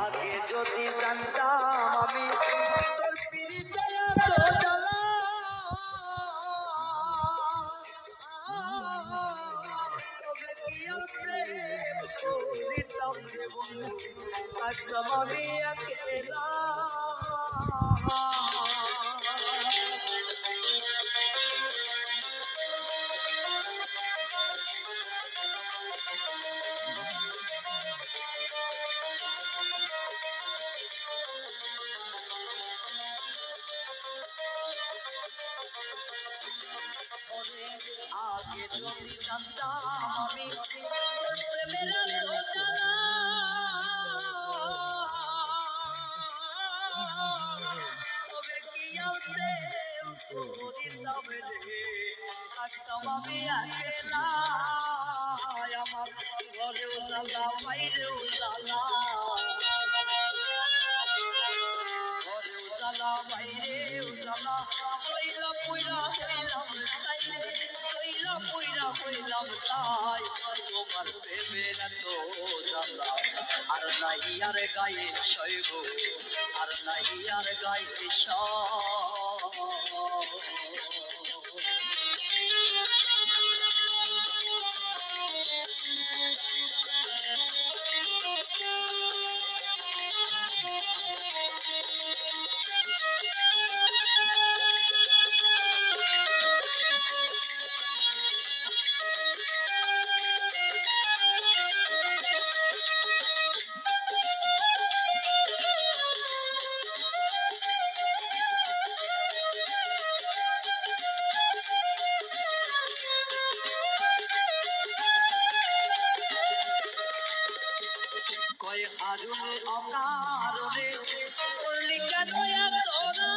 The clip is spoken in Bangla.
আগে যদি জানতাম আমি তোর পিরিতে এত জ্বালা, তবে কি আর প্রেম করিতাম রে বন্ধু, থাকতাম আমি একেলা। আগে যদি জানতাম আমি তোর প্রেমের এত জ্বালা, তবে কি আর প্রেম করিতাম রে, থাকতাম আমি একেলা। আমার ঘরেও জ্বালা বাইরেও জ্বালা, ঘরেও জ্বালা বাইরেও জ্বালা, হইলা পুইরা হইলাম তাইরে, হইলা পুইরা হইলাম তাই, তোমার প্রেমের এত জ্বালা আর নাই আর গায়ে সইব, আর নাই আর গায়ে সয়। কয় আরুনে অকারণে করলি কেন এত না,